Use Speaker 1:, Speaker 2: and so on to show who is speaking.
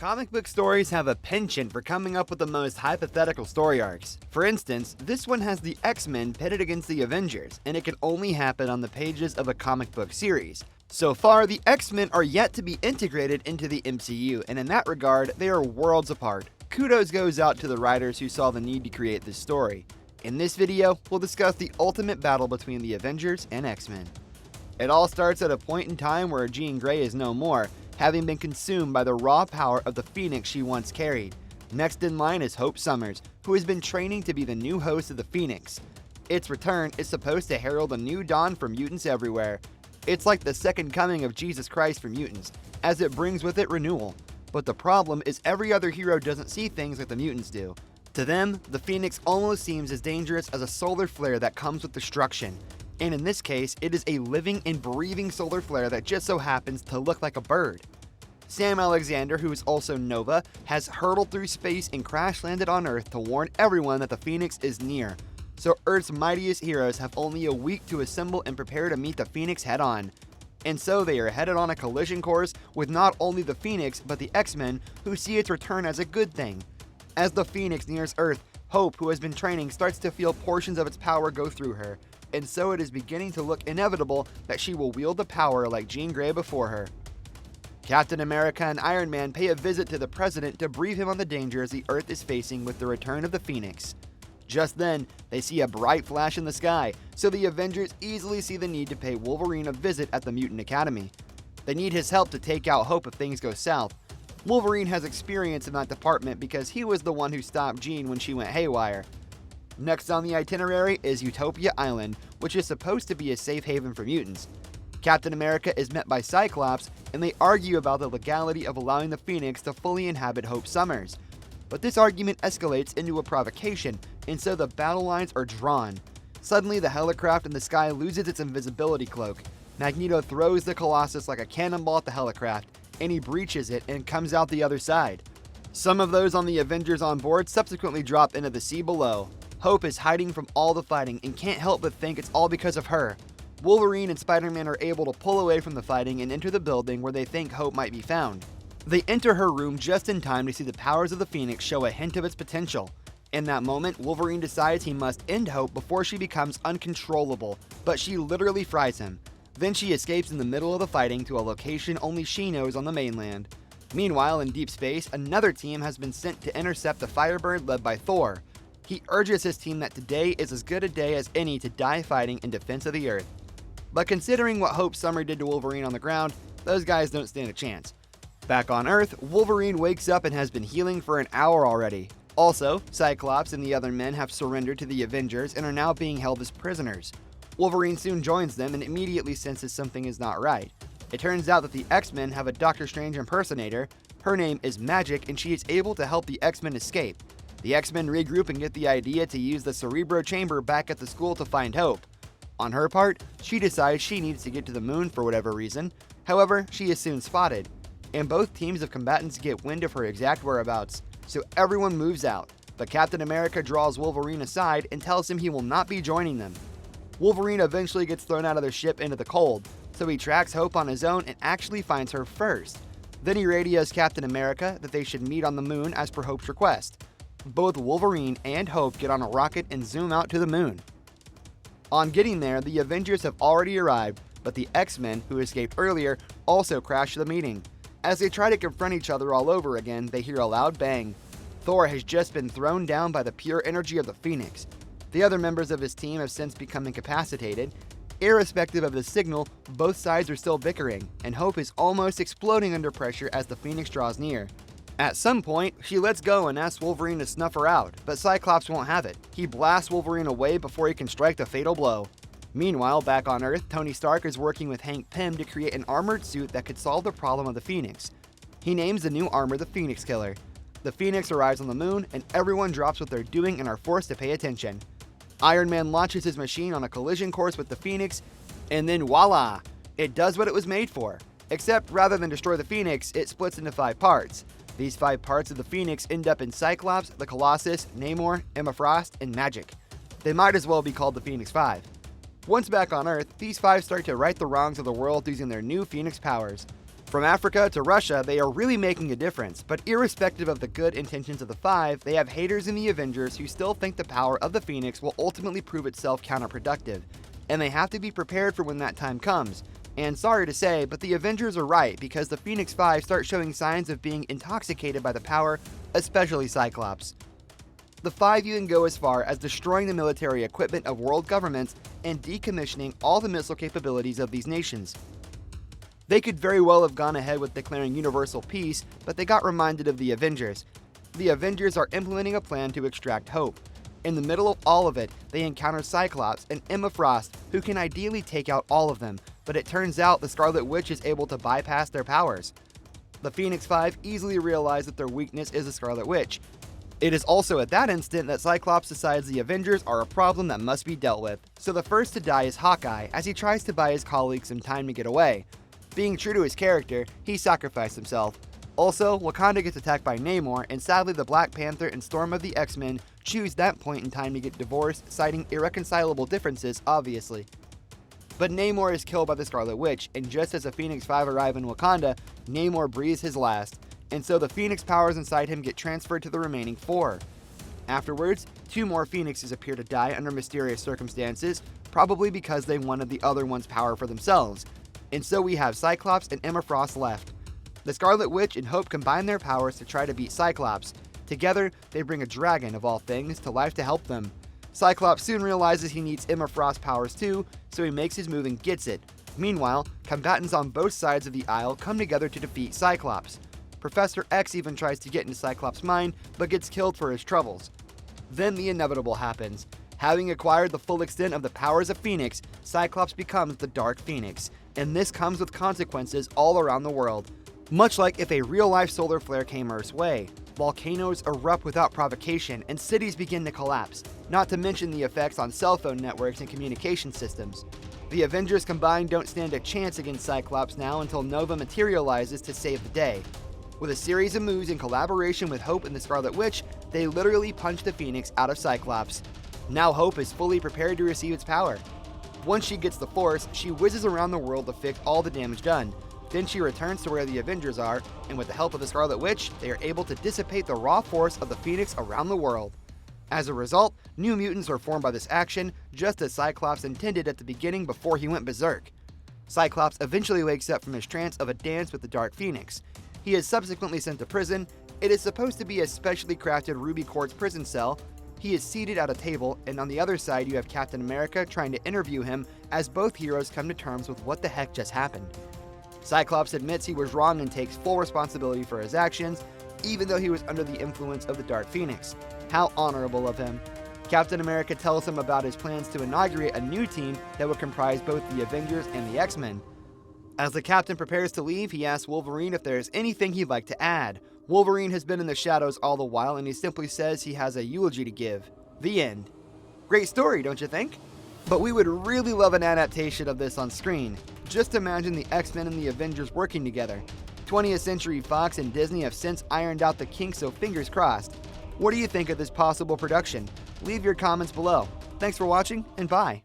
Speaker 1: Comic book stories have a penchant for coming up with the most hypothetical story arcs. For instance, this one has the X-Men pitted against the Avengers, and it can only happen on the pages of a comic book series. So far, the X-Men are yet to be integrated into the MCU, and in that regard, they are worlds apart. Kudos goes out to the writers who saw the need to create this story. In this video, we'll discuss the ultimate battle between the Avengers and X-Men. It all starts at a point in time where Jean Grey is no more, having been consumed by the raw power of the Phoenix she once carried. Next in line is Hope Summers, who has been training to be the new host of the Phoenix. Its return is supposed to herald a new dawn for mutants everywhere. It's like the second coming of Jesus Christ for mutants, as it brings with it renewal. But the problem is every other hero doesn't see things like the mutants do. To them, the Phoenix almost seems as dangerous as a solar flare that comes with destruction. And in this case, it is a living and breathing solar flare that just so happens to look like a bird. Sam Alexander, who is also Nova, has hurtled through space and crash-landed on Earth to warn everyone that the Phoenix is near. So Earth's mightiest heroes have only a week to assemble and prepare to meet the Phoenix head-on. And so they are headed on a collision course with not only the Phoenix, but the X-Men, who see its return as a good thing. As the Phoenix nears Earth, Hope, who has been training, starts to feel portions of its power go through her. And so it is beginning to look inevitable that she will wield the power like Jean Grey before her. Captain America and Iron Man pay a visit to the President to brief him on the dangers the Earth is facing with the return of the Phoenix. Just then, they see a bright flash in the sky, so the Avengers easily see the need to pay Wolverine a visit at the Mutant Academy. They need his help to take out Hope if things go south. Wolverine has experience in that department because he was the one who stopped Jean when she went haywire. Next on the itinerary is Utopia Island, which is supposed to be a safe haven for mutants. Captain America is met by Cyclops, and they argue about the legality of allowing the Phoenix to fully inhabit Hope Summers. But this argument escalates into a provocation, and so the battle lines are drawn. Suddenly, the helicraft in the sky loses its invisibility cloak. Magneto throws the Colossus like a cannonball at the helicraft, and he breaches it and comes out the other side. Some of those on the Avengers on board subsequently drop into the sea below. Hope is hiding from all the fighting and can't help but think it's all because of her. Wolverine and Spider-Man are able to pull away from the fighting and enter the building where they think Hope might be found. They enter her room just in time to see the powers of the Phoenix show a hint of its potential. In that moment, Wolverine decides he must end Hope before she becomes uncontrollable, but she literally fries him. Then she escapes in the middle of the fighting to a location only she knows on the mainland. Meanwhile, in deep space, another team has been sent to intercept the Firebird led by Thor. He urges his team that today is as good a day as any to die fighting in defense of the Earth. But considering what Hope Summer did to Wolverine on the ground, those guys don't stand a chance. Back on Earth, Wolverine wakes up and has been healing for an hour already. Also, Cyclops and the other men have surrendered to the Avengers and are now being held as prisoners. Wolverine soon joins them and immediately senses something is not right. It turns out that the X-Men have a Doctor Strange impersonator. Her name is Magic, and she is able to help the X-Men escape. The X-Men regroup and get the idea to use the Cerebro Chamber back at the school to find Hope. On her part, she decides she needs to get to the moon for whatever reason. However, she is soon spotted, and both teams of combatants get wind of her exact whereabouts, so everyone moves out. But Captain America draws Wolverine aside and tells him he will not be joining them. Wolverine eventually gets thrown out of the ship into the cold, so he tracks Hope on his own and actually finds her first. Then he radios Captain America that they should meet on the moon as per Hope's request. Both Wolverine and Hope get on a rocket and zoom out to the moon. On getting there, the Avengers have already arrived, but the X-Men, who escaped earlier, also crash the meeting. As they try to confront each other all over again, they hear a loud bang. Thor has just been thrown down by the pure energy of the Phoenix. The other members of his team have since become incapacitated. Irrespective of the signal, both sides are still bickering, and Hope is almost exploding under pressure as the Phoenix draws near. At some point, she lets go and asks Wolverine to snuff her out, but Cyclops won't have it. He blasts Wolverine away before he can strike the fatal blow. Meanwhile, back on Earth, Tony Stark is working with Hank Pym to create an armored suit that could solve the problem of the Phoenix. He names the new armor the Phoenix Killer. The Phoenix arrives on the moon, and everyone drops what they're doing and are forced to pay attention. Iron Man launches his machine on a collision course with the Phoenix, and then voila! It does what it was made for. Except rather than destroy the Phoenix, it splits into 5 parts. These 5 parts of the Phoenix end up in Cyclops, the Colossus, Namor, Emma Frost, and Magic. They might as well be called the Phoenix 5. Once back on Earth, these 5 start to right the wrongs of the world using their new Phoenix powers. From Africa to Russia, they are really making a difference, but irrespective of the good intentions of the Five, they have haters in the Avengers who still think the power of the Phoenix will ultimately prove itself counterproductive, and they have to be prepared for when that time comes. And sorry to say, but the Avengers are right because the Phoenix Five start showing signs of being intoxicated by the power, especially Cyclops. The Five even go as far as destroying the military equipment of world governments and decommissioning all the missile capabilities of these nations. They could very well have gone ahead with declaring universal peace, but they got reminded of the Avengers. The Avengers are implementing a plan to extract Hope. In the middle of all of it, they encounter Cyclops and Emma Frost, who can ideally take out all of them, but it turns out the Scarlet Witch is able to bypass their powers. The Phoenix Five easily realize that their weakness is the Scarlet Witch. It is also at that instant that Cyclops decides the Avengers are a problem that must be dealt with, so the first to die is Hawkeye as he tries to buy his colleagues some time to get away. Being true to his character, he sacrificed himself. Also, Wakanda gets attacked by Namor, and sadly the Black Panther and Storm of the X-Men choose that point in time to get divorced, citing irreconcilable differences, obviously. But Namor is killed by the Scarlet Witch, and just as the Phoenix Five arrive in Wakanda, Namor breathes his last, and so the Phoenix powers inside him get transferred to the remaining four. Afterwards, 2 more Phoenixes appear to die under mysterious circumstances, probably because they wanted the other one's power for themselves. And so we have Cyclops and Emma Frost left. The Scarlet Witch and Hope combine their powers to try to beat Cyclops. Together, they bring a dragon, of all things, to life to help them. Cyclops soon realizes he needs Emma Frost's powers too, so he makes his move and gets it. Meanwhile, combatants on both sides of the aisle come together to defeat Cyclops. Professor X even tries to get into Cyclops' mind, but gets killed for his troubles. Then the inevitable happens. Having acquired the full extent of the powers of Phoenix, Cyclops becomes the Dark Phoenix, and this comes with consequences all around the world. Much like if a real-life solar flare came Earth's way, volcanoes erupt without provocation and cities begin to collapse, not to mention the effects on cell phone networks and communication systems. The Avengers combined don't stand a chance against Cyclops now until Nova materializes to save the day. With a series of moves in collaboration with Hope and the Scarlet Witch, they literally punch the Phoenix out of Cyclops. Now Hope is fully prepared to receive its power. Once she gets the Force, she whizzes around the world to fix all the damage done. Then she returns to where the Avengers are, and with the help of the Scarlet Witch, they are able to dissipate the raw force of the Phoenix around the world. As a result, new mutants are formed by this action, just as Cyclops intended at the beginning before he went berserk. Cyclops eventually wakes up from his trance of a dance with the Dark Phoenix. He is subsequently sent to prison. It is supposed to be a specially crafted ruby quartz prison cell. He is seated at a table, and on the other side you have Captain America trying to interview him as both heroes come to terms with what the heck just happened. Cyclops admits he was wrong and takes full responsibility for his actions, even though he was under the influence of the Dark Phoenix. How honorable of him. Captain America tells him about his plans to inaugurate a new team that would comprise both the Avengers and the X-Men. As the captain prepares to leave, he asks Wolverine if there is anything he'd like to add. Wolverine has been in the shadows all the while, and he simply says he has a eulogy to give. The end. Great story, don't you think? But we would really love an adaptation of this on screen. Just imagine the X-Men and the Avengers working together. 20th Century Fox and Disney have since ironed out the kinks, so fingers crossed. What do you think of this possible production? Leave your comments below. Thanks for watching, and bye.